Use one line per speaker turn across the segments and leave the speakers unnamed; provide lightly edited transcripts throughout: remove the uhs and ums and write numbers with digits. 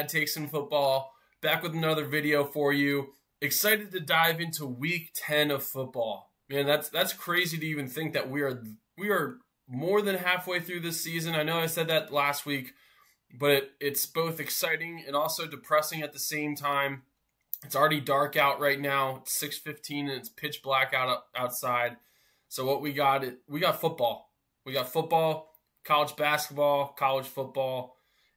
Dad Takes in Football, back with another video for you. Excited to dive into week 10 of football. Man, that's crazy to even think that we are more than halfway through this season. I know I said that last week, but it's both exciting and also depressing at the same time. It's already dark out right now. It's 6:15 and it's pitch black outside. So what we got football. We got football, college basketball, college football,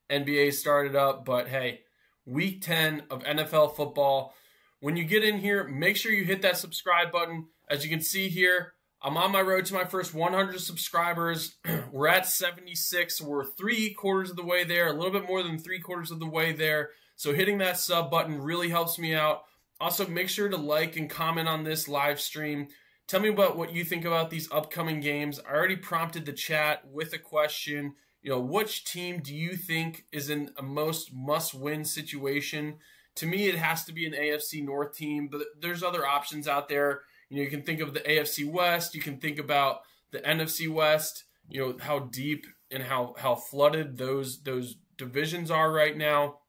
NBA started up, but hey, week 10 of NFL football. When you get in here, make sure you hit that subscribe button. As you can see here, I'm on my road to my first 100 subscribers. We're at 76. We're 3/4 of the way there, a little bit more than 3/4 of the way there. So hitting that sub button really helps me out. Also, make sure to like and comment on this live stream. Tell me about what you think about these upcoming games. I already prompted the chat with a question. Which team do you think is in a most must-win situation? To me, it has to be an AFC North team, but there's other options out there. You can think of the AFC West. You can think about the NFC West, how deep and how flooded those divisions are right now.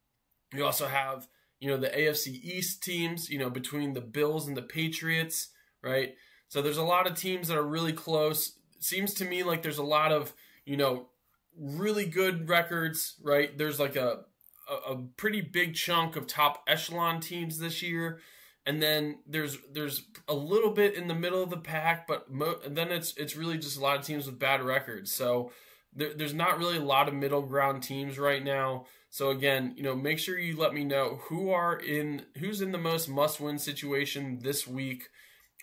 You also have, the AFC East teams, between the Bills and the Patriots, right? So there's a lot of teams that are really close. It seems to me like there's a lot of, really good records, right? There's like a pretty big chunk of top echelon teams this year. And then there's a little bit in the middle of the pack, but then it's really just a lot of teams with bad records. So there's not really a lot of middle ground teams right now. So again, make sure you let me know who's in the most must-win situation this week.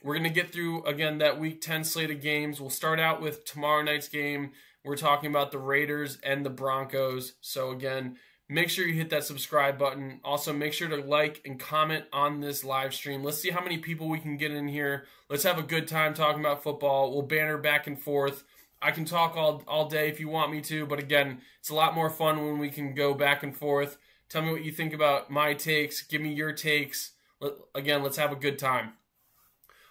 We're going to get through, again, that week 10 slate of games. We'll start out with tomorrow night's game. We're talking about the Raiders and the Broncos. So again, make sure you hit that subscribe button. Also, make sure to like and comment on this live stream. Let's see how many people we can get in here. Let's have a good time talking about football. We'll banter back and forth. I can talk all day if you want me to, but again, it's a lot more fun when we can go back and forth. Tell me what you think about my takes. Give me your takes. Again, let's have a good time.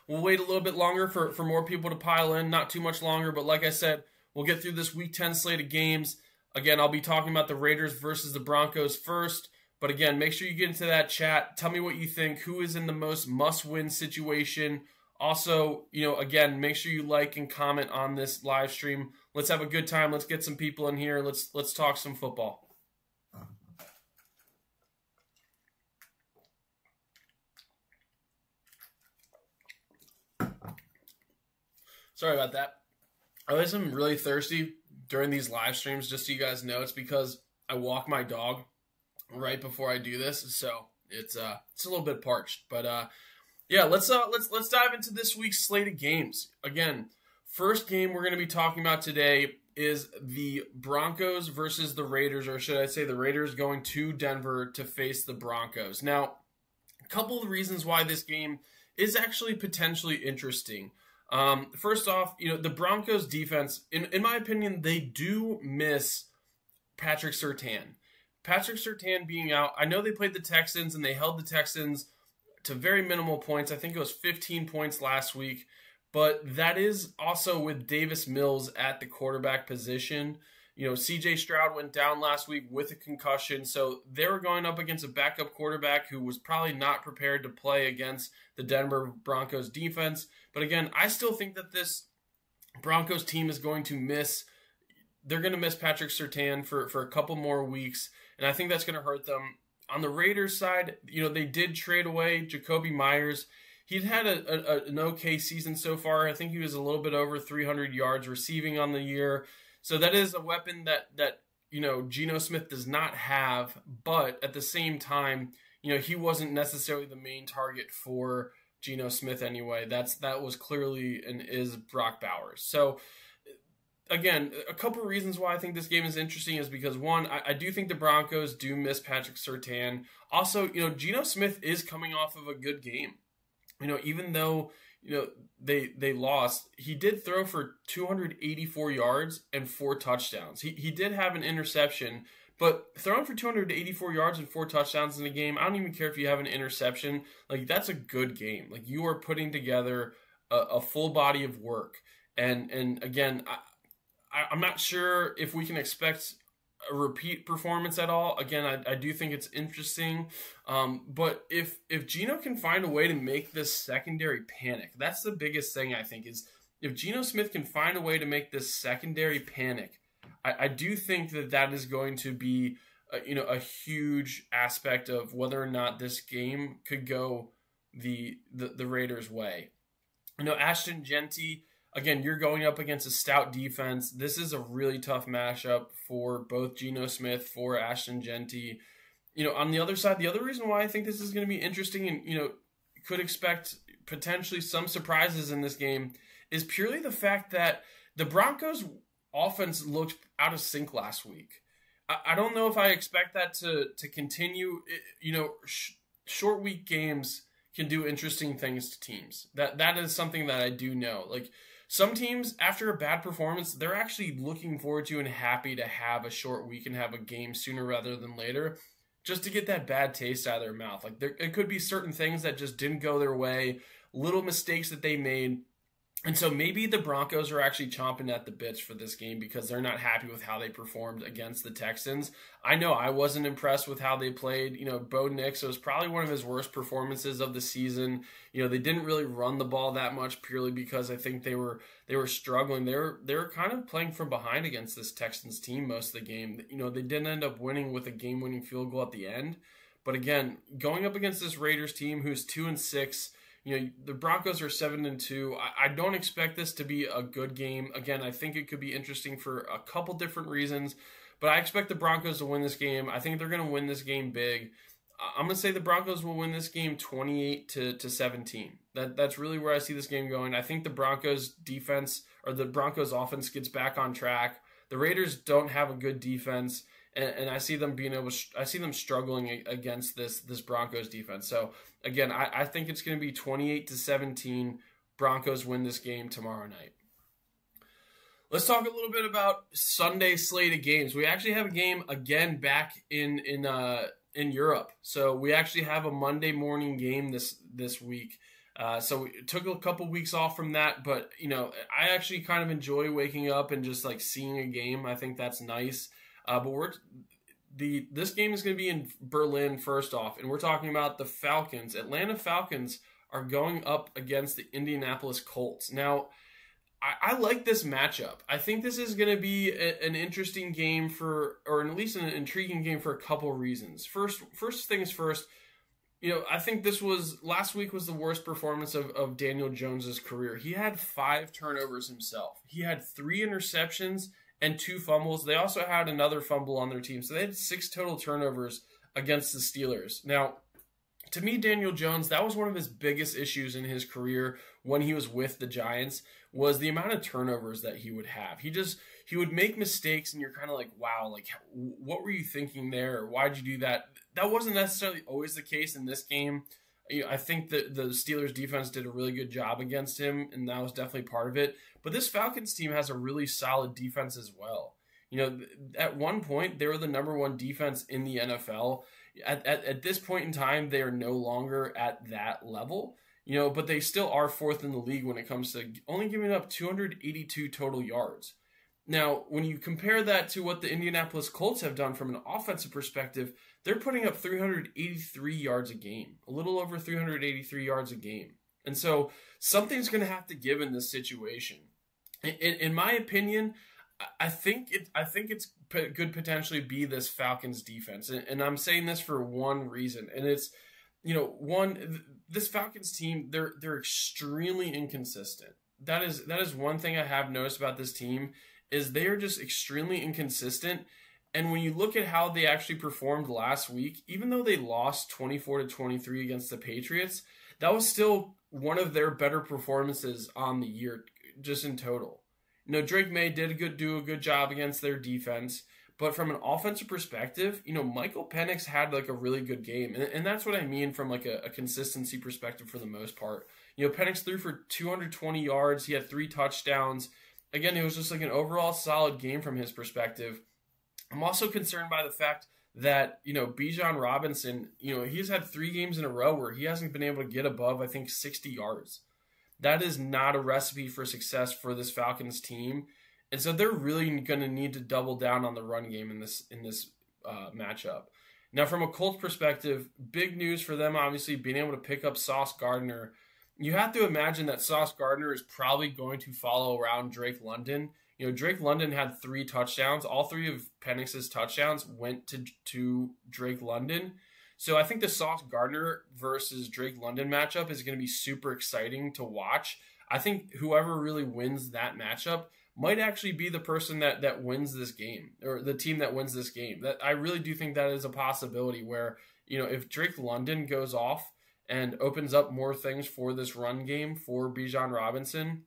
We'll wait a little bit longer for more people to pile in. Not too much longer, but like I said, we'll get through this week 10 slate of games. Again, I'll be talking about the Raiders versus the Broncos first. But again, make sure you get into that chat. Tell me what you think. Who is in the most must-win situation? Also, again, make sure you like and comment on this live stream. Let's have a good time. Let's get some people in here. Let's talk some football. Sorry about that. I always am really thirsty during these live streams, just so you guys know. It's because I walk my dog right before I do this, so it's a little bit parched. But yeah, let's dive into this week's slate of games. Again, first game we're going to be talking about today is the Broncos versus the Raiders, or should I say the Raiders going to Denver to face the Broncos. Now, a couple of reasons why this game is actually potentially interesting. First off, the Broncos defense, in my opinion, they do miss Patrick Surtain. Patrick Surtain being out, I know they played the Texans and they held the Texans to very minimal points. I think it was 15 points last week, but that is also with Davis Mills at the quarterback position. CJ Stroud went down last week with a concussion, so they were going up against a backup quarterback who was probably not prepared to play against the Denver Broncos defense. But again, I still think that this Broncos team is going to miss Patrick Surtain for a couple more weeks, and I think that's going to hurt them. On the Raiders side, they did trade away Jacoby Myers. He'd had an okay season so far. I think he was a little bit over 300 yards receiving on the year. So that is a weapon that Geno Smith does not have, but at the same time, he wasn't necessarily the main target for Geno Smith anyway. That was clearly and is Brock Bowers. So again, a couple of reasons why I think this game is interesting is because, one, I do think the Broncos do miss Patrick Surtain. Also, Geno Smith is coming off of a good game. Even though, they lost, he did throw for 284 yards and 4 touchdowns. He did have an interception, but throwing for 284 yards and 4 touchdowns in a game, I don't even care if you have an interception. Like, that's a good game. Like, you are putting together a full body of work. And again, I'm not sure if we can expect a repeat performance at all. Again, I do think it's interesting. But if Geno can find a way to make this secondary panic, that's the biggest thing I think is if Geno Smith can find a way to make this secondary panic, I do think that is going to be a huge aspect of whether or not this game could go the Raiders' way. Ashton Genty, again, you're going up against a stout defense. This is a really tough matchup for both Geno Smith, for Ashton Genty. On the other side, the other reason why I think this is going to be interesting and, could expect potentially some surprises in this game is purely the fact that the Broncos offense looked out of sync last week. I don't know if I expect that to continue. Short week games can do interesting things to teams. That is something that I do know. Like some teams, after a bad performance, they're actually looking forward to and happy to have a short week and have a game sooner rather than later, just to get that bad taste out of their mouth. Like it could be certain things that just didn't go their way, little mistakes that they made. And so maybe the Broncos are actually chomping at the bits for this game because they're not happy with how they performed against the Texans. I know I wasn't impressed with how they played. Bo Nix, it was probably one of his worst performances of the season. They didn't really run the ball that much purely because I think they were struggling. They were kind of playing from behind against this Texans team most of the game. They didn't end up winning with a game-winning field goal at the end. But again, going up against this Raiders team who's 2-6, the Broncos are 7-2. I don't expect this to be a good game. Again, I think it could be interesting for a couple different reasons, but I expect the Broncos to win this game. I think they're going to win this game big. I'm going to say the Broncos will win this game 28-17. That's really where I see this game going. I think the Broncos defense or the Broncos offense gets back on track. The Raiders don't have a good defense. And I see them I see them struggling against this Broncos defense. So again, I think it's going to be 28-17. Broncos win this game tomorrow night. Let's talk a little bit about Sunday slate of games. We actually have a game again back in Europe. So we actually have a Monday morning game this week. So we took a couple weeks off from that, but I actually kind of enjoy waking up and just like seeing a game. I think that's nice. But this game is going to be in Berlin first off, and we're talking about the Falcons. Atlanta Falcons are going up against the Indianapolis Colts. Now, I like this matchup. I think this is going to be an interesting game or at least an intriguing game for a couple reasons. First things first, I think last week was the worst performance of Daniel Jones's career. He had 5 turnovers himself. He had 3 interceptions and 2 fumbles. They also had another fumble on their team. So they had 6 total turnovers against the Steelers. Now, to me, Daniel Jones, that was one of his biggest issues in his career when he was with the Giants, was the amount of turnovers that he would have. He would make mistakes, and you're kind of like, wow, like, what were you thinking there? Or why'd you do that? That wasn't necessarily always the case in this game. I think that the Steelers defense did a really good job against him, and that was definitely part of it. But this Falcons team has a really solid defense as well. At one point, they were the number 1 defense in the NFL. At this point in time, they are no longer at that level, but they still are 4th in the league when it comes to only giving up 282 total yards. Now, when you compare that to what the Indianapolis Colts have done from an offensive perspective, they're putting up 383 yards a game, a little over 383 yards a game. And so something's going to have to give in this situation. In my opinion, I think it's could potentially be this Falcons defense. And I'm saying this for one reason. And it's, this Falcons team, they're extremely inconsistent. That is one thing I have noticed about this team is they are just extremely inconsistent. And when you look at how they actually performed last week, even though they lost 24-23 against the Patriots, that was still one of their better performances on the year, just in total. Drake May did do a good job against their defense, but from an offensive perspective, Michael Penix had like a really good game. And that's what I mean from like a consistency perspective for the most part. Penix threw for 220 yards. He had 3 touchdowns. Again, it was just like an overall solid game from his perspective. I'm also concerned by the fact that, Bijan Robinson, he's had 3 games in a row where he hasn't been able to get above, I think, 60 yards. That is not a recipe for success for this Falcons team. And so they're really going to need to double down on the run game in this matchup. Now, from a Colts perspective, big news for them, obviously, being able to pick up Sauce Gardner. You have to imagine that Sauce Gardner is probably going to follow around Drake London. You know, Drake London had 3 touchdowns. All 3 of Penix's touchdowns went to Drake London. So I think the Sauce Gardner versus Drake London matchup is going to be super exciting to watch. I think whoever really wins that matchup might actually be the person that wins this game, or the team that wins this game. That I really do think that is a possibility where, you know, if Drake London goes off and opens up more things for this run game for Bijan Robinson,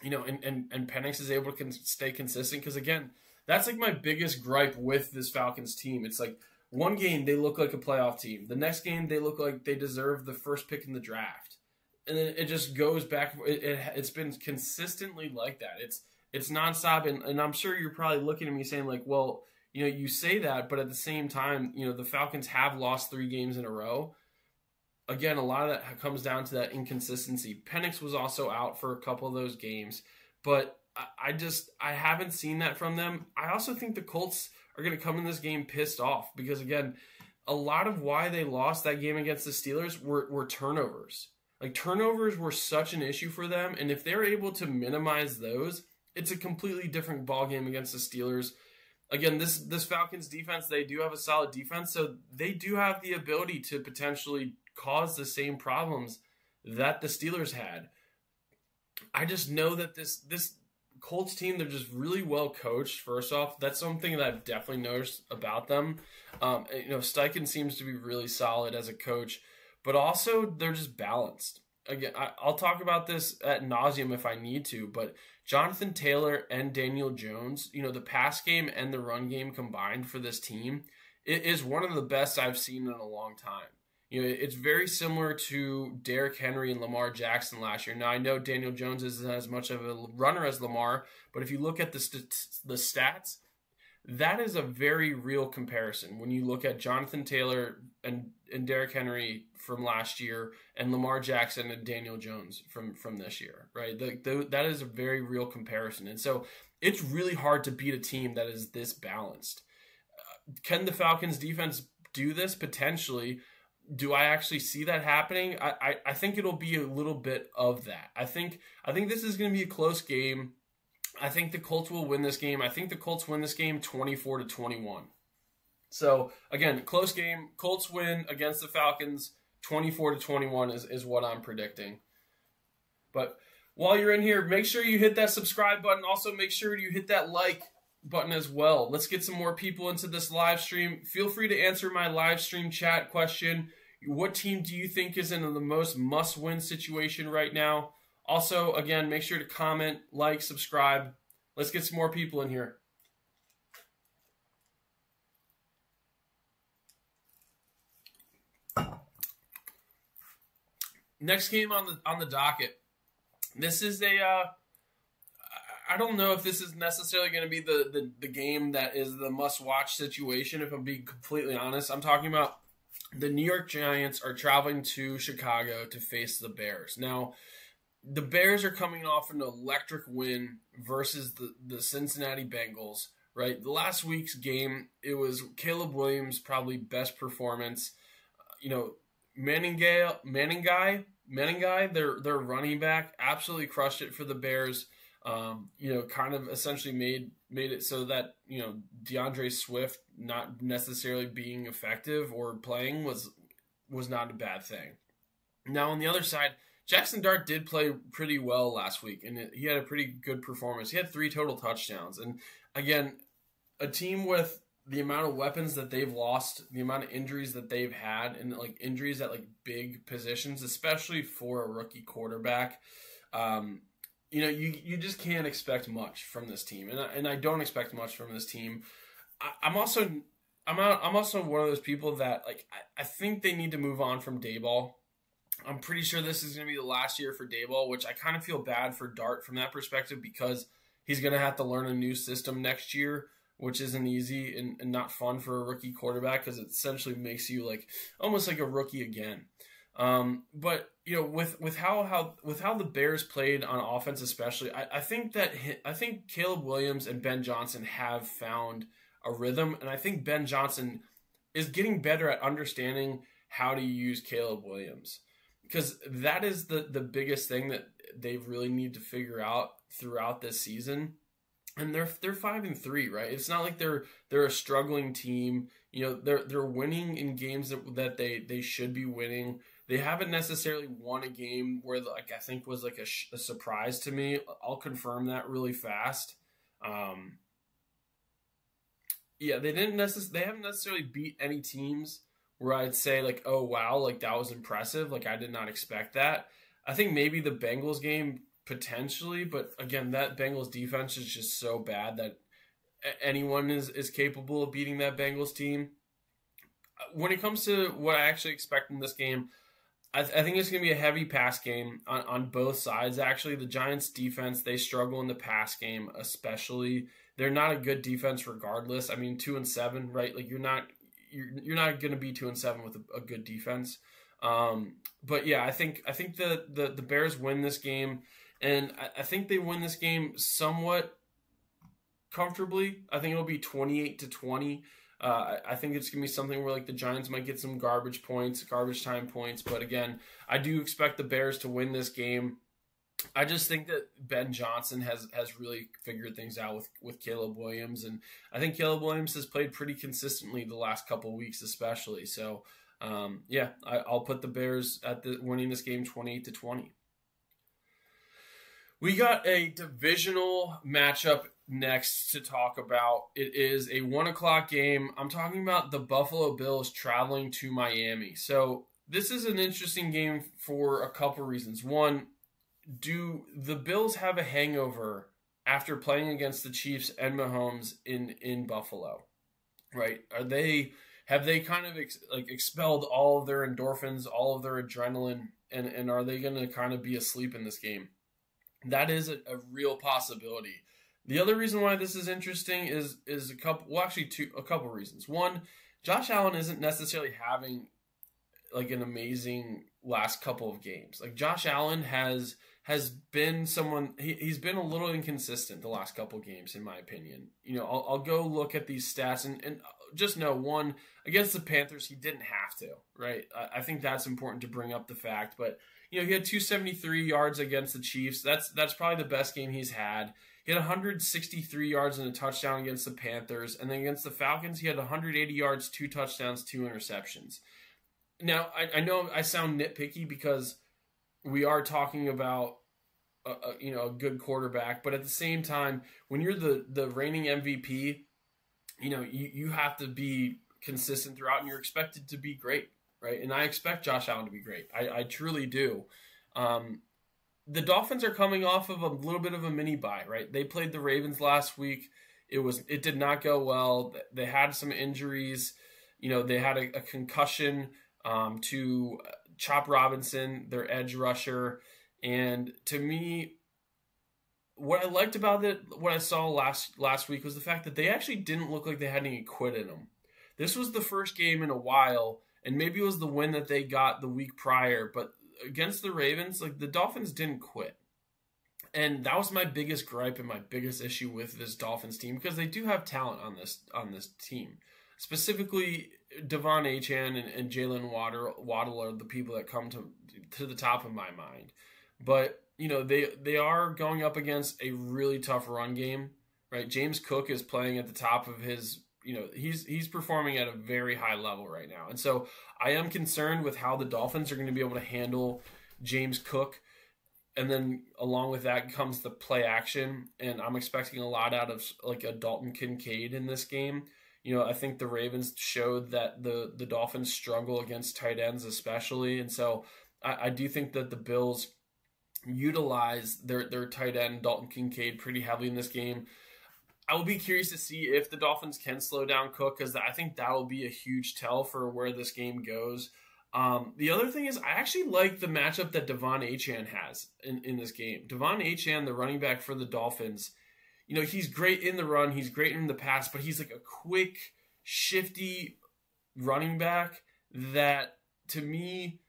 you know, and Penix is able to stay consistent. Because again, that's like my biggest gripe with this Falcons team. It's like one game they look like a playoff team. The next game they look like they deserve the first pick in the draft. And then it just goes back. It's been consistently like that. It's nonstop. And I'm sure you're probably looking at me saying like, well, you know, you say that, but at the same time, you know, the Falcons have lost 3 games in a row. Again, a lot of that comes down to that inconsistency. Penix was also out for a couple of those games, but I haven't seen that from them. I also think the Colts are going to come in this game pissed off because, again, a lot of why they lost that game against the Steelers were turnovers. Like, turnovers were such an issue for them, and if they're able to minimize those, it's a completely different ballgame against the Steelers. Again, this Falcons defense, they do have a solid defense, so they do have the ability to potentially cause the same problems that the Steelers had. I just know that this Colts team, they're just really well coached, first off. That's something that I've definitely noticed about them. You know, Steichen seems to be really solid as a coach, but also they're just balanced. Again, I'll talk about this ad nauseum if I need to, but Jonathan Taylor and Daniel Jones, you know, the pass game and the run game combined for this team, it is one of the best I've seen in a long time. You know, it's very similar to Derrick Henry and Lamar Jackson last year. Now, I know Daniel Jones isn't as much of a runner as Lamar, but if you look at the stats, that is a very real comparison. When you look at Jonathan Taylor and Derrick Henry from last year and Lamar Jackson and Daniel Jones from this year, right? That is a very real comparison. And so it's really hard to beat a team that is this balanced. Can the Falcons defense do this? Potentially. Do I actually see that happening? I think it'll be a little bit of that. I think this is going to be a close game. I think the Colts will win this game. I think the Colts win this game 24-21. So again, close game. Colts win against the Falcons 24-21 is what I'm predicting. But while you're in here, make sure you hit that subscribe button. Also, make sure you hit that like button as well. Let's get some more people into this live stream. Feel free to answer my live stream chat question. What team do you think is in the most must-win situation right now? Also, again, make sure to comment, like, subscribe. Let's get some more people in here. Next game on the docket. This is I don't know if this is necessarily going to be the game that is the must-watch situation, if I'm being completely honest. I'm talking about the New York Giants are traveling to Chicago to face the Bears. Now, the Bears are coming off an electric win versus the Cincinnati Bengals, right? The last week's game, it was Caleb Williams' probably best performance. You know, Manningai, their running back, absolutely crushed it for the Bears. You know, kind of essentially made it so that, you know, DeAndre Swift not necessarily being effective or playing was not a bad thing. Now, on the other side, Jackson Dart did play pretty well last week, and he had a pretty good performance. He had 3 total touchdowns. And again, a team with the amount of weapons that they've lost, the amount of injuries that they've had, and like injuries at like big positions, especially for a rookie quarterback, you know, you just can't expect much from this team, and I don't expect much from this team. I'm also one of those people that like I think they need to move on from Daboll. I'm pretty sure this is going to be the last year for Daboll, which I kind of feel bad for Dart from that perspective because he's going to have to learn a new system next year, which isn't easy and not fun for a rookie quarterback because it essentially makes you like almost like a rookie again. But with how the Bears played on offense, especially, I think Caleb Williams and Ben Johnson have found a rhythm, and I think Ben Johnson is getting better at understanding how to use Caleb Williams, because that is the biggest thing that they really need to figure out throughout this season. And they're 5-3, right? It's not like they're a struggling team. They're winning in games that they should be winning. They haven't necessarily won a game where I think was like a surprise to me. I'll confirm that really fast. They haven't necessarily beat any teams where I'd say like, oh wow, like that was impressive. Like I did not expect that. I think maybe the Bengals game potentially, but again, that Bengals defense is just so bad that anyone is capable of beating that Bengals team. When it comes to what I actually expect in this game, I think it's going to be a heavy pass game on both sides. Actually, the Giants defense, they struggle in the pass game, especially. They're not a good defense regardless. I mean, 2-7, right? Like you're not going to be 2-7 with a good defense. But yeah, I think the Bears win this game, and I think they win this game somewhat comfortably. I think it'll be 28-20. I think it's going to be something where like the Giants might get some garbage time points. But again, I do expect the Bears to win this game. I just think that Ben Johnson has really figured things out with Caleb Williams. And I think Caleb Williams has played pretty consistently the last couple of weeks especially. So, I'll put the Bears at winning this game 28-20. We got a divisional matchup next to talk about. It is a 1:00 game. I'm talking about the Buffalo Bills traveling to Miami. So this is an interesting game for a couple reasons. One, do the Bills have a hangover after playing against the Chiefs and Mahomes in Buffalo? Right? Have they kind of expelled all of their endorphins, all of their adrenaline, and are they going to kind of be asleep in this game? That is a real possibility. The other reason why this is interesting is a couple reasons. One, Josh Allen isn't necessarily having like an amazing last couple of games. Like Josh Allen has been someone, he's been a little inconsistent the last couple of games, in my opinion. I'll go look at these stats and just know, one, against the Panthers, he didn't have to, right? I think that's important to bring up the fact, but he had 273 yards against the Chiefs. That's probably the best game he's had. He had 163 yards and a touchdown against the Panthers, and then against the Falcons, he had 180 yards, 2 touchdowns, 2 interceptions. Now, I know I sound nitpicky because we are talking about a good quarterback, but at the same time, when you're the reigning MVP, you have to be consistent throughout, and you're expected to be great, right? And I expect Josh Allen to be great. I truly do. The Dolphins are coming off of a little bit of a mini bye, right? They played the Ravens last week. It did not go well. They had some injuries. They had a concussion to Chop Robinson, their edge rusher. And to me, what I liked about it, what I saw last week, was the fact that they actually didn't look like they had any quit in them. This was the first game in a while, and maybe it was the win that they got the week prior, but against the Ravens, like the Dolphins didn't quit. And that was my biggest gripe and my biggest issue with this Dolphins team, because they do have talent on this team. Specifically, Devon Achane and Jalen Waddle are the people that come to the top of my mind. But they are going up against a really tough run game, right? James Cook is playing at the top of his, he's performing at a very high level right now. And so I am concerned with how the Dolphins are going to be able to handle James Cook. And then along with that comes the play action. And I'm expecting a lot out of like a Dalton Kincaid in this game. I think the Ravens showed that the Dolphins struggle against tight ends especially. And so I do think that the Bills utilize their tight end, Dalton Kincaid, pretty heavily in this game. I will be curious to see if the Dolphins can slow down Cook, because I think that will be a huge tell for where this game goes. The other thing is, I actually like the matchup that Devon Achane has in this game. Devon Achane, the running back for the Dolphins, he's great in the run, he's great in the pass, but he's like a quick, shifty running back that, to me,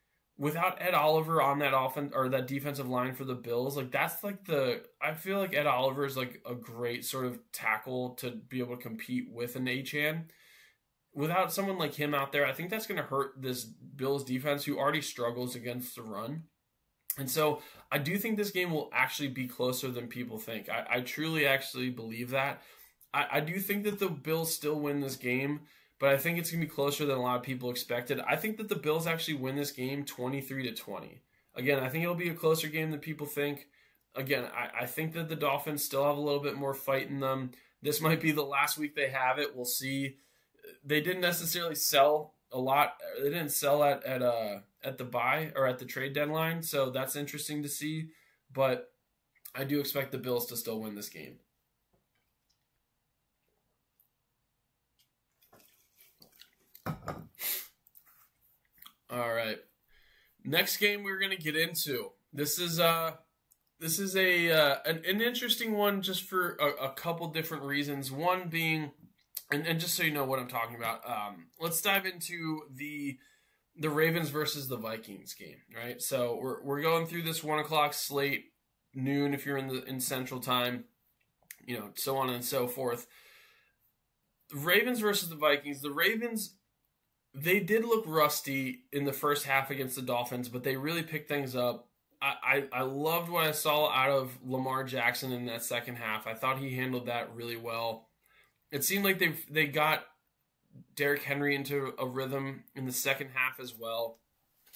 without Ed Oliver on that offense or that defensive line for the Bills, like that's like I feel like Ed Oliver is like a great sort of tackle to be able to compete with an Achane. Without someone like him out there, I think that's going to hurt this Bills defense who already struggles against the run. And so I do think this game will actually be closer than people think. I truly actually believe that. I do think that the Bills still win this game, but I think it's going to be closer than a lot of people expected. I think that the Bills actually win this game 23-20. Again, I think it'll be a closer game than people think. Again, I think that the Dolphins still have a little bit more fight in them. This might be the last week they have it. We'll see. They didn't necessarily sell a lot. They didn't sell at the buy or at the trade deadline, so that's interesting to see. But I do expect the Bills to still win this game. All right, next game we're gonna get into. This is an interesting one just for a couple different reasons. One being, and just so you know what I'm talking about, let's dive into the Ravens versus the Vikings game, right? So we're going through this 1 o'clock slate, noon if you're in Central Time, so on and so forth. The Ravens versus the Vikings. The Ravens, they did look rusty in the first half against the Dolphins, but they really picked things up. I loved what I saw out of Lamar Jackson in that second half. I thought he handled that really well. It seemed like they got Derrick Henry into a rhythm in the second half as well.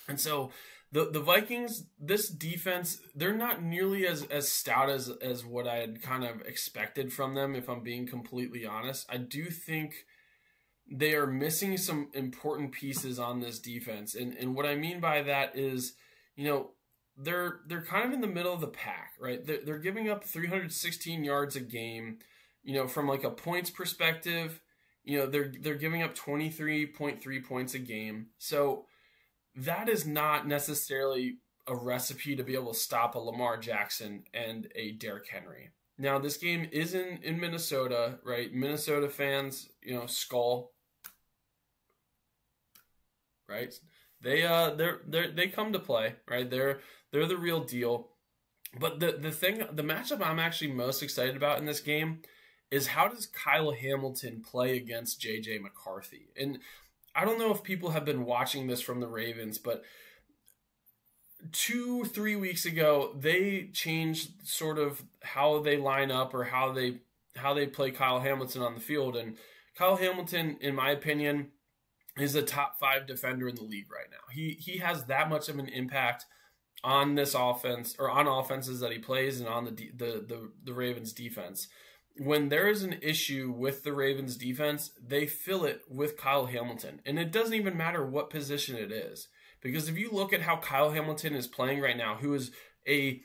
And so the Vikings, this defense, they're not nearly as stout as what I had kind of expected from them, if I'm being completely honest. I do think they are missing some important pieces on this defense. And what I mean by that is, they're kind of in the middle of the pack, right? They're giving up 316 yards a game. From like a points perspective, they're giving up 23.3 points a game. So that is not necessarily a recipe to be able to stop a Lamar Jackson and a Derrick Henry. Now, this game is in Minnesota, right? Minnesota fans, skull, right? They come to play, right? They're the real deal. But the matchup I'm actually most excited about in this game is how does Kyle Hamilton play against J.J. McCarthy? And I don't know if people have been watching this from the Ravens, but 2-3 weeks ago, they changed sort of how they line up or how they play Kyle Hamilton on the field. And Kyle Hamilton, in my opinion, is a top 5 defender in the league right now. He has that much of an impact on this offense or on offenses that he plays and on the Ravens defense. When there is an issue with the Ravens defense, they fill it with Kyle Hamilton. And it doesn't even matter what position it is. Because if you look at how Kyle Hamilton is playing right now, he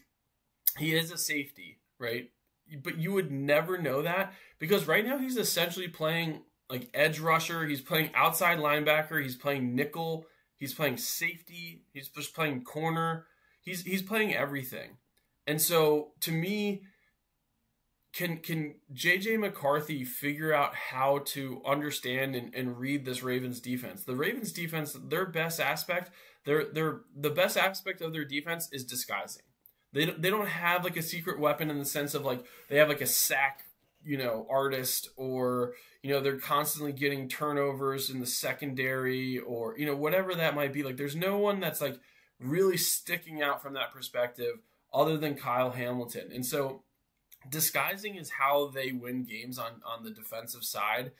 is a safety, right? But you would never know that because right now he's essentially playing like edge rusher. He's playing outside linebacker. He's playing nickel. He's playing safety. He's just playing corner. He's playing everything. And so to me, Can J.J. McCarthy figure out how to understand and read this Ravens defense? The Ravens defense, their best aspect, the best aspect of their defense is disguising. They don't have like a secret weapon in the sense of like they have like a sack, artist, or they're constantly getting turnovers in the secondary, or whatever that might be. Like there's no one that's like really sticking out from that perspective other than Kyle Hamilton. And so disguising is how they win games on the defensive side.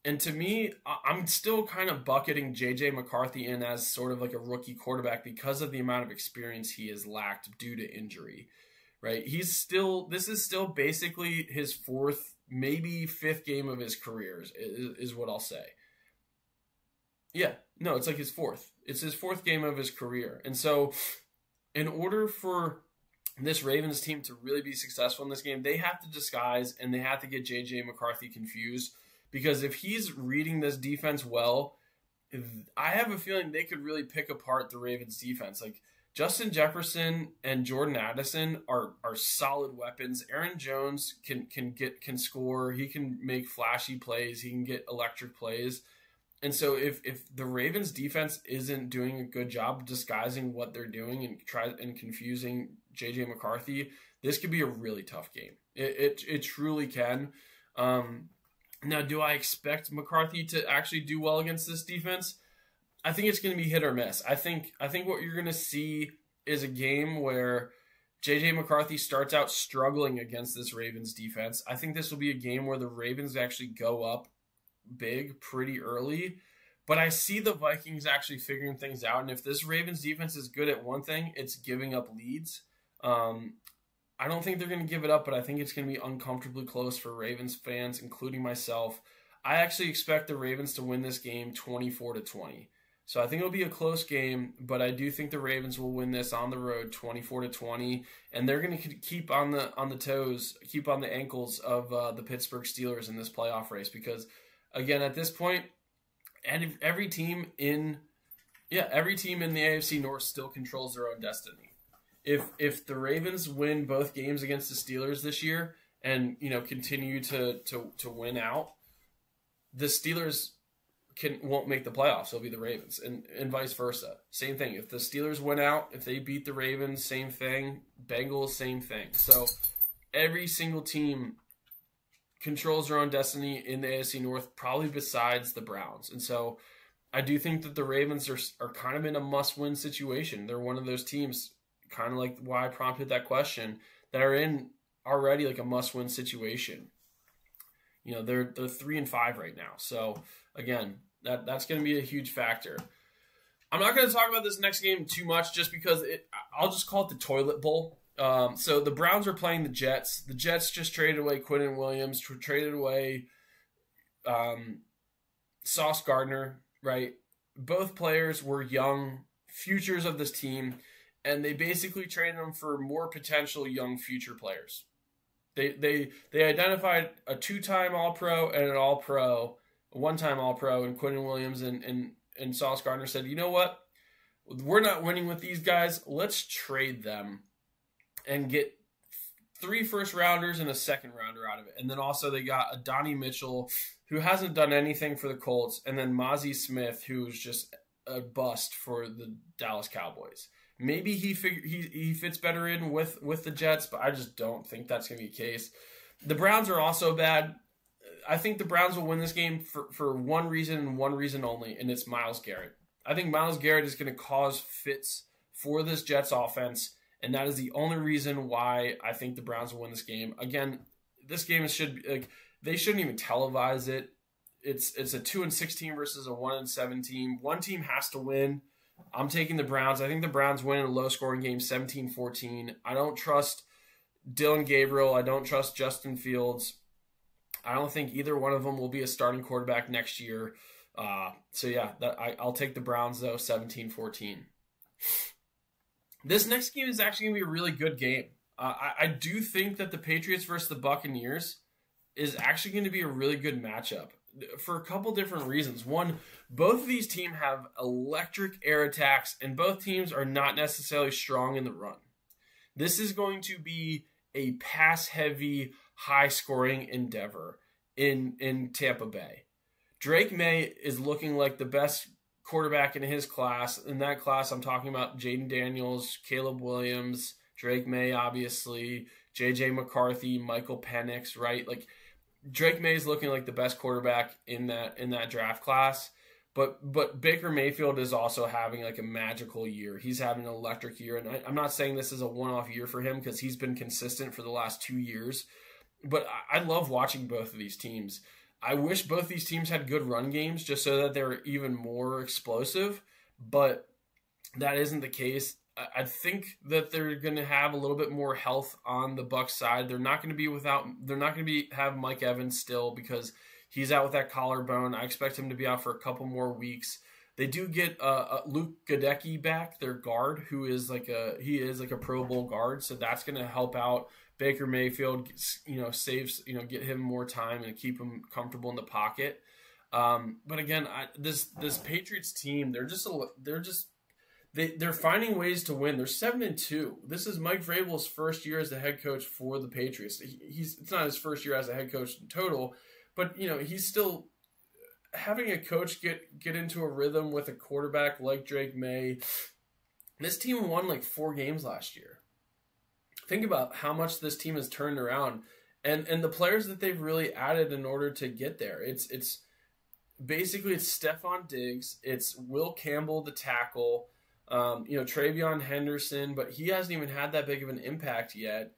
And to me, I'm still kind of bucketing J.J. McCarthy in as sort of like a rookie quarterback because of the amount of experience he has lacked due to injury, right? This is still basically his 4th, maybe 5th game of his career is what I'll say. Yeah, no, it's like his 4th. It's his 4th game of his career. And so in order for this Ravens team to really be successful in this game, they have to disguise and they have to get J.J. McCarthy confused, because if he's reading this defense well, I have a feeling they could really pick apart the Ravens defense. Like Justin Jefferson and Jordan Addison are solid weapons. Aaron Jones can score. He can make flashy plays. He can get electric plays. And so if the Ravens defense isn't doing a good job disguising what they're doing and confusing JJ McCarthy, this could be a really tough game. It truly can. Now, do I expect McCarthy to actually do well against this defense? I think it's going to be hit or miss. I think what you're going to see is a game where JJ McCarthy starts out struggling against this Ravens defense. I think this will be a game where the Ravens actually go up big pretty early, but I see the Vikings actually figuring things out. And if this Ravens defense is good at one thing, it's giving up leads. I don't think they're going to give it up, but I think it's going to be uncomfortably close for Ravens fans, including myself. I actually expect the Ravens to win this game 24-20. So I think it'll be a close game, but I do think the Ravens will win this on the road 24-20, and they're going to keep on the toes, keep on the ankles of the Pittsburgh Steelers in this playoff race because, again, at this point, and every team in the AFC North still controls their own destiny. If the Ravens win both games against the Steelers this year and continue to win out, the Steelers won't make the playoffs. It'll be the Ravens, and vice versa. Same thing. If the Steelers win out, if they beat the Ravens, same thing. Bengals, same thing. So every single team controls their own destiny in the AFC North, probably besides the Browns. And so I do think that the Ravens are kind of in a must-win situation. They're one of those teams, kind of like why I prompted that question, that are in already like a must-win situation. They're 3-5 right now. So again, that's going to be a huge factor. I'm not going to talk about this next game too much just because I'll just call it the toilet bowl. So the Browns are playing the Jets. The Jets just traded away Quinnen Williams, traded away Sauce Gardner, right? Both players were young futures of this team, and they basically traded them for more potential young future players. They identified a 2-time All-Pro and an All-Pro, a 1-time All-Pro, and Quinnen Williams and Sauce Gardner said, you know what? We're not winning with these guys. Let's trade them and get 3 first-rounders and a second-rounder out of it. And then also they got a Donnie Mitchell, who hasn't done anything for the Colts, and then Mozzie Smith, who's just a bust for the Dallas Cowboys. Maybe he fits better in with the Jets, but I just don't think that's going to be the case. The Browns are also bad. I think the Browns will win this game for one reason and one reason only, and it's Myles Garrett. I think Myles Garrett is going to cause fits for this Jets offense, and that is the only reason why I think the Browns will win this game. Again, this game should be, they shouldn't even televise it. It's a 2-6 team versus a 1-7 team. One team has to win. I'm taking the Browns. I think the Browns win in a low-scoring game, 17-14. I don't trust Dylan Gabriel. I don't trust Justin Fields. I don't think either one of them will be a starting quarterback next year. So, yeah, I'll take the Browns, though, 17-14. This next game is actually going to be a really good game. I do think that the Patriots versus the Buccaneers is actually going to be a really good matchup for a couple different reasons. One, both of these teams have electric air attacks, and both teams are not necessarily strong in the run. This is going to be a pass-heavy, high-scoring endeavor in Tampa Bay. Drake May is looking like the best quarterback in his class. In that class, I'm talking about Jaden Daniels, Caleb Williams, Drake May, obviously, J.J. McCarthy, Michael Penix, right? Like, Drake May is looking like the best quarterback in that draft class, but Baker Mayfield is also having like a magical year. He's having an electric year, and I'm not saying this is a one-off year for him because he's been consistent for the last 2 years, but I love watching both of these teams. I wish both these teams had good run games just so that they were even more explosive, but that isn't the case. I think that they're going to have a little bit more health on the Bucs side. They're not going to have Mike Evans still because he's out with that collarbone. I expect him to be out for a couple more weeks. They do get Luke Gadecki back, their guard, who is like a Pro Bowl guard, so that's going to help out Baker Mayfield. Get him more time and keep him comfortable in the pocket. But again, this Patriots team, they're finding ways to win. They're 7-2. This is Mike Vrabel's first year as the head coach for the Patriots. It's not his first year as a head coach in total, but he's still having a coach get into a rhythm with a quarterback like Drake May. This team won like 4 games last year. Think about how much this team has turned around, and the players that they've really added in order to get there. It's basically it's Stephon Diggs, it's Will Campbell the tackle, Travion Henderson, but he hasn't even had that big of an impact yet.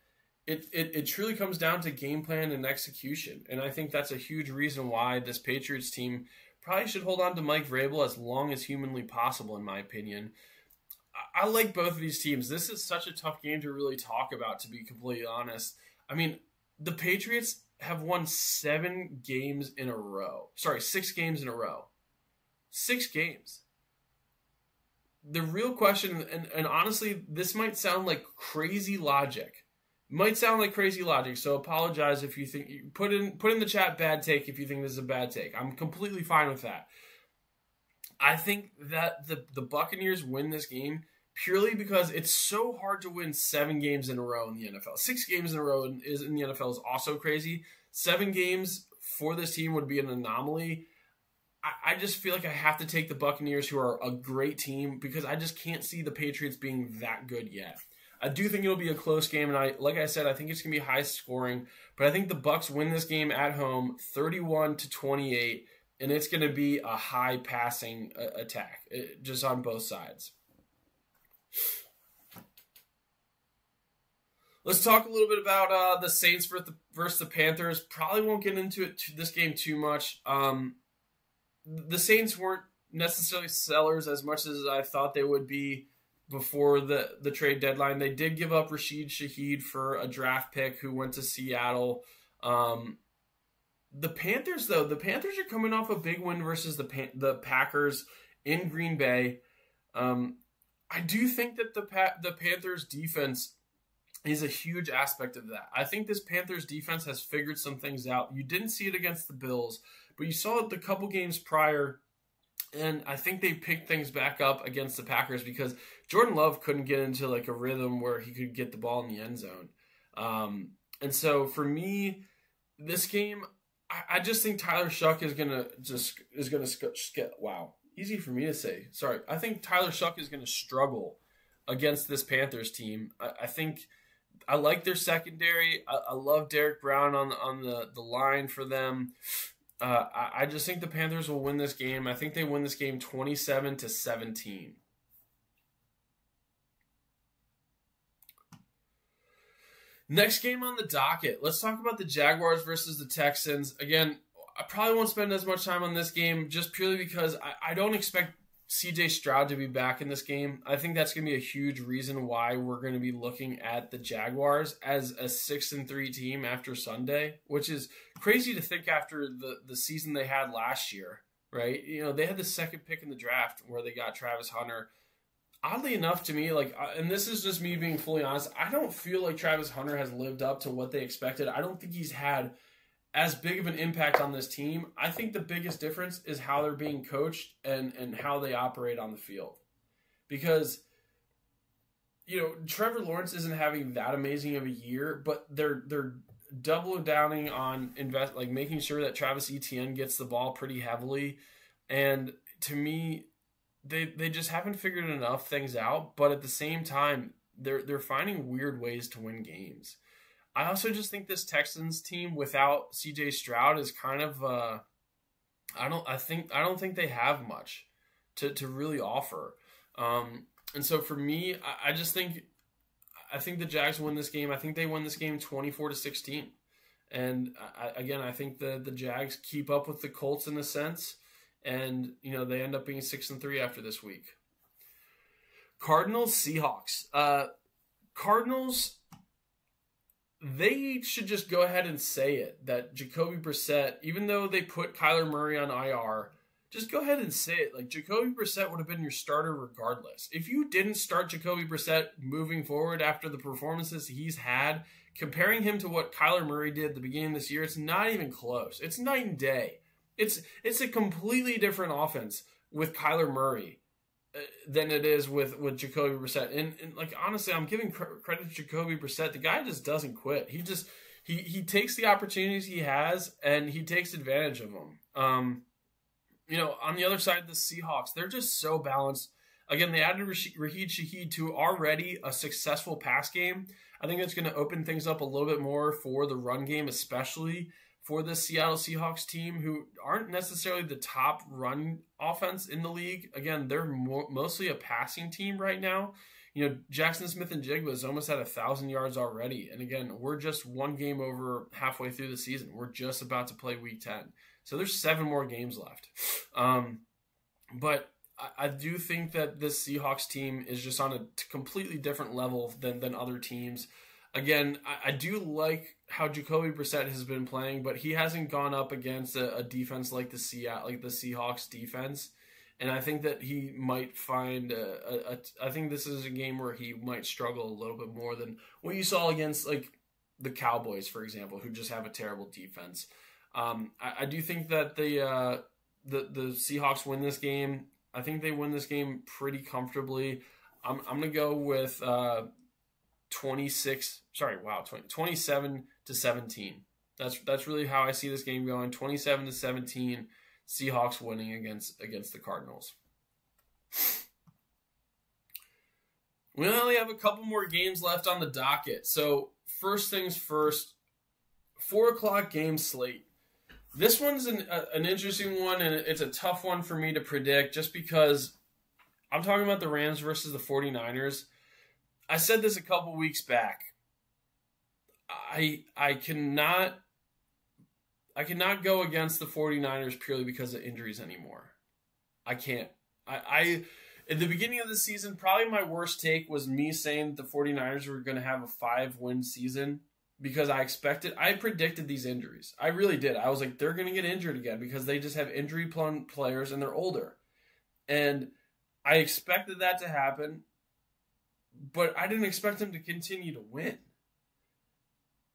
It truly comes down to game plan and execution, and I think that's a huge reason why this Patriots team probably should hold on to Mike Vrabel as long as humanly possible, in my opinion. I like both of these teams. This is such a tough game to really talk about, to be completely honest. I mean, the Patriots have won 6 games in a row. 6 games. The real question, and honestly, this might sound like crazy logic. So apologize if you think, put in the chat bad take if you think this is a bad take. I'm completely fine with that. I think that the Buccaneers win this game purely because it's so hard to win 7 games in a row in the NFL. 6 games in a row in the NFL is also crazy. 7 games for this team would be an anomaly. I just feel like I have to take the Buccaneers, who are a great team, because I just can't see the Patriots being that good yet. I do think it'll be a close game, and like I said, I think it's going to be high scoring, but I think the Bucs win this game at home 31-28. And it's going to be a high passing attack, just on both sides. Let's talk a little bit about the Saints versus the Panthers. Probably won't get into this game too much. The Saints weren't necessarily sellers as much as I thought they would be before the trade deadline. They did give up Rashid Shaheed for a draft pick who went to Seattle. The Panthers are coming off a big win versus the Packers in Green Bay. I do think that the Panthers defense is a huge aspect of that. I think this Panthers defense has figured some things out. You didn't see it against the Bills, but you saw it the couple games prior, and I think they picked things back up against the Packers because Jordan Love couldn't get into like a rhythm where he could get the ball in the end zone. And so for me, this game, I just think Tyler Shuck is gonna wow, easy for me to say. Sorry, I think Tyler Shuck is gonna struggle against this Panthers team. I think I like their secondary. I love Derek Brown on the line for them. I just think the Panthers will win this game. I think they win this game 27-17. Next game on the docket. Let's talk about the Jaguars versus the Texans. Again, I probably won't spend as much time on this game just purely because I don't expect CJ Stroud to be back in this game. I think that's going to be a huge reason why we're going to be looking at the Jaguars as a 6-3 team after Sunday, which is crazy to think after the season they had last year, right? You know, they had the 2nd pick in the draft where they got Travis Hunter. Oddly enough to me, and this is just me being fully honest, I don't feel like Travis Hunter has lived up to what they expected. I don't think he's had as big of an impact on this team. I think the biggest difference is how they're being coached and how they operate on the field. Because, Trevor Lawrence isn't having that amazing of a year, but they're doubling downing on making sure that Travis Etienne gets the ball pretty heavily. And to me, They just haven't figured enough things out, but at the same time, they're finding weird ways to win games. I also just think this Texans team without CJ Stroud is kind of I don't think they have much to really offer. And so for me, I think the Jags win this game. I think they win this game 24-16. And I think the Jags keep up with the Colts in a sense. And, they end up being 6-3 after this week. Cardinals, Seahawks. Cardinals, they should just go ahead and say it, that Jacoby Brissett, even though they put Kyler Murray on IR, just go ahead and say it. Like, Jacoby Brissett would have been your starter regardless. If you didn't start Jacoby Brissett moving forward after the performances he's had, comparing him to what Kyler Murray did at the beginning of this year, it's not even close. It's night and day. It's a completely different offense with Kyler Murray than it is with Jacoby Brissett. And honestly, I'm giving credit to Jacoby Brissett. The guy just doesn't quit. He takes the opportunities he has and he takes advantage of them. on the other side, the Seahawks, they're just so balanced. Again, they added Raheed Shaheed to already a successful pass game. I think it's going to open things up a little bit more for the run game, especially for the Seattle Seahawks team, who aren't necessarily the top run offense in the league. Again, they're mostly a passing team right now. Jackson Smith and Jigba is almost at 1,000 yards already. And again, we're just one game over halfway through the season. We're just about to play Week 10. So there's 7 more games left. But I do think that this Seahawks team is just on a completely different level than other teams. Again, I do like how Jacoby Brissett has been playing, but he hasn't gone up against a defense like the Seahawks defense. And I think that he might find I think this is a game where he might struggle a little bit more than what you saw against the Cowboys, for example, who just have a terrible defense. I do think that the Seahawks win this game. I think they win this game pretty comfortably. I'm going to go with 27-17. That's really how I see this game going. 27-17, Seahawks winning against the Cardinals. We only have a couple more games left on the docket. So first things first, 4 o'clock game slate. This one's an interesting one, and it's a tough one for me to predict just because I'm talking about the Rams versus the 49ers. I said this a couple weeks back. I cannot go against the 49ers purely because of injuries anymore. I can't. At the beginning of the season, probably my worst take was me saying that the 49ers were going to have a 5-win season because I predicted these injuries. I really did. I was like, they're going to get injured again because they just have injury-prone players and they're older. And I expected that to happen, but I didn't expect them to continue to win.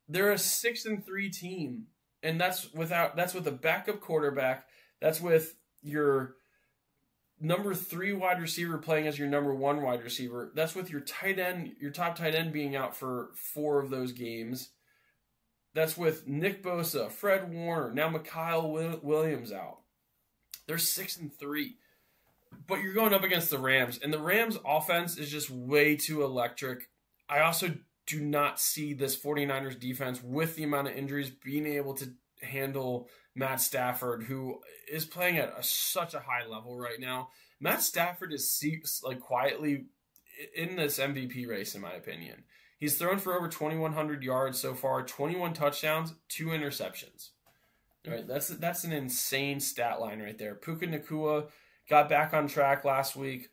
They're a 6-3 team, and that's with a backup quarterback. That's with your number 3 wide receiver playing as your number 1 wide receiver. That's with your tight end, your top tight end being out for 4 of those games. That's with Nick Bosa, Fred Warner, now Mikael Williams out. They're 6-3. But you're going up against the Rams, and the Rams offense is just way too electric. I also do not see this 49ers defense with the amount of injuries being able to handle Matt Stafford, who is playing at such a high level right now. Matt Stafford is quietly in this MVP race, in my opinion. He's thrown for over 2,100 yards so far, 21 touchdowns, 2 interceptions. All right, that's an insane stat line right there. Puka Nacua got back on track last week.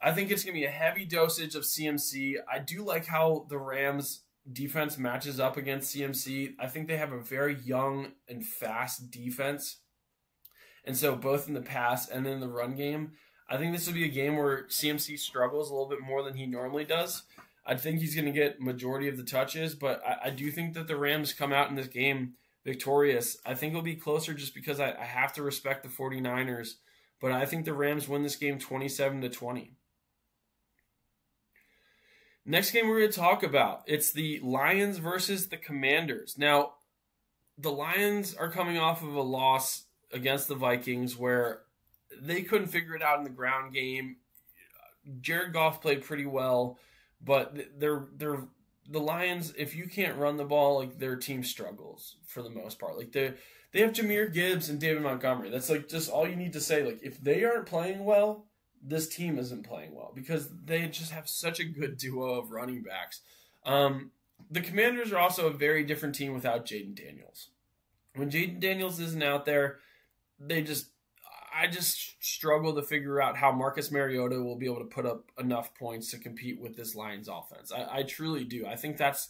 I think it's going to be a heavy dosage of CMC. I do like how the Rams defense matches up against CMC. I think they have a very young and fast defense. And so both in the pass and in the run game, I think this will be a game where CMC struggles a little bit more than he normally does. I think he's going to get majority of the touches, but I do think that the Rams come out in this game victorious. I think it'll be closer just because I have to respect the 49ers, but I think the Rams win this game 27-20. Next game we're going to talk about, it's the Lions versus the Commanders. Now, the Lions are coming off of a loss against the Vikings where they couldn't figure it out in the ground game. Jared Goff played pretty well, but the Lions, if you can't run the ball, their team struggles for the most part. They have Jahmyr Gibbs and David Montgomery. That's just all you need to say. If they aren't playing well, this team isn't playing well because they just have such a good duo of running backs. The Commanders are also a very different team without Jaden Daniels. When Jaden Daniels isn't out there, I just struggle to figure out how Marcus Mariota will be able to put up enough points to compete with this Lions offense. I truly do. I think that's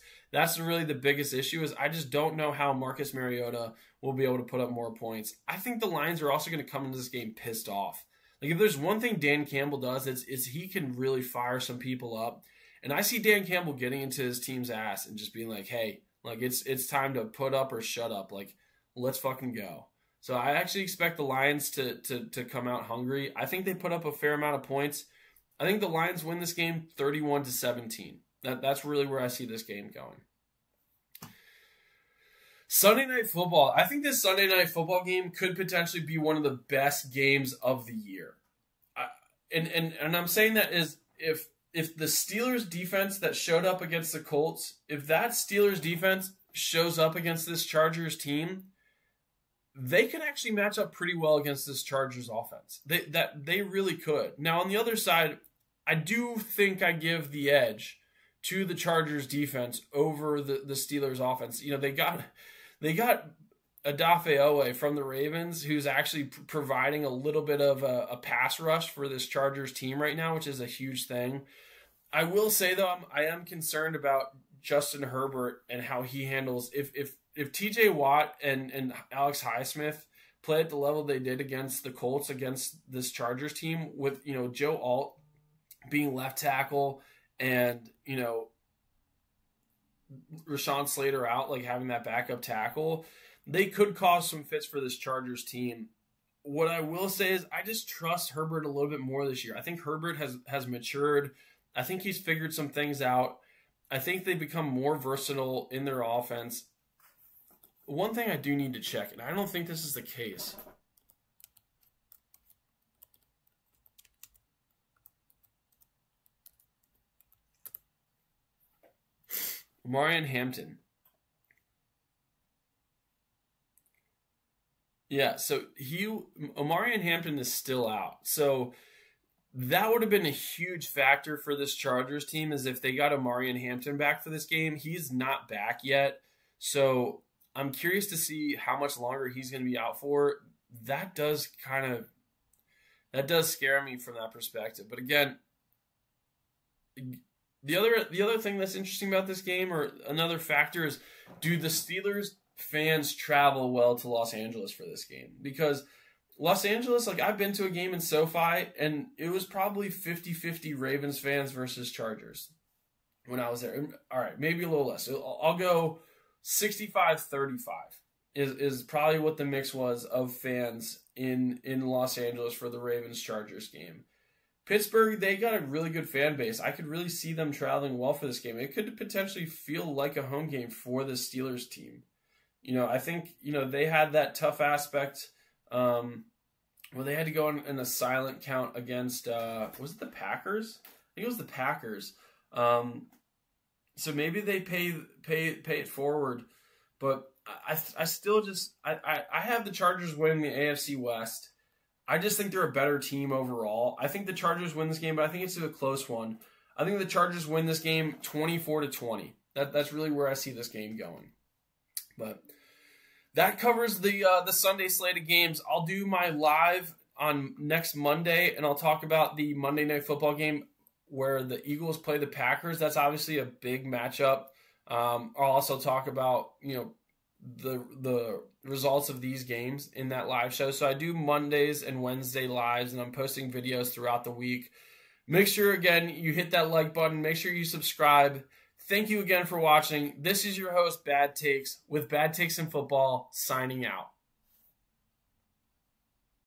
really the biggest issue is I just don't know how Marcus Mariota will be able to put up more points. I think the Lions are also going to come into this game pissed off. If there's one thing Dan Campbell does, it's he can really fire some people up. And I see Dan Campbell getting into his team's ass and just being like, hey, it's time to put up or shut up. Let's fucking go. So I actually expect the Lions to come out hungry. I think they put up a fair amount of points. I think the Lions win this game 31-17. That's really where I see this game going. Sunday Night Football. I think this Sunday Night Football game could potentially be one of the best games of the year. And I'm saying that is if the Steelers defense that showed up against the Colts, if that Steelers defense shows up against this Chargers team, they could actually match up pretty well against this Chargers offense. They really could. Now on the other side, I do think I give the edge to the Chargers defense over the Steelers offense. You know, they got Adafe Owe from the Ravens, who's actually providing a little bit of a pass rush for this Chargers team right now, which is a huge thing. I will say, though, I am concerned about Justin Herbert and how he handles if T.J. Watt and Alex Highsmith play at the level they did against the Colts, against this Chargers team, with, you know, Joe Alt being left tackle and, you know, Rashawn Slater out, like having that backup tackle, they could cause some fits for this Chargers team. What I will say is I just trust Herbert a little bit more this year. I think Herbert has matured. I think he's figured some things out. I think they become more versatile in their offense. One thing I do need to check, and I don't think this is the case. Marion Hampton. Yeah, so Omarion Hampton is still out. So that would have been a huge factor for this Chargers team, is if they got Omarion Hampton back for this game. He's not back yet. So I'm curious to see how much longer he's going to be out for. That does scare me from that perspective. But again, the other thing that's interesting about this game, or another factor, is do the Steelers fans travel well to Los Angeles for this game? Because Los Angeles, like, I've been to a game in SoFi, and it was probably 50-50 Ravens fans versus Chargers when I was there. All right, maybe a little less. I'll go 65-35 is probably what the mix was of fans in Los Angeles for the Ravens-Chargers game. Pittsburgh, they got a really good fan base. I could really see them traveling well for this game. It could potentially feel like a home game for the Steelers team. You know, I think, you know, they had that tough aspect where they had to go in a silent count against, was it the Packers? I think it was the Packers. So maybe they pay it forward. But I still just, I have the Chargers winning the AFC West. I just think they're a better team overall. I think the Chargers win this game, but I think it's a close one. I think the Chargers win this game 24-20. That's really where I see this game going. But that covers the Sunday slate of games. I'll do my live on next Monday, and I'll talk about the Monday Night Football game where the Eagles play the Packers. That's obviously a big matchup. I'll also talk about, you know, the results of these games in that live show. So I do Mondays and Wednesday lives, and I'm posting videos throughout the week. Make sure, again, you hit that like button. Make sure you subscribe. Thank you again for watching. This is your host, Bad Takes, with Bad Takes in Football, signing out.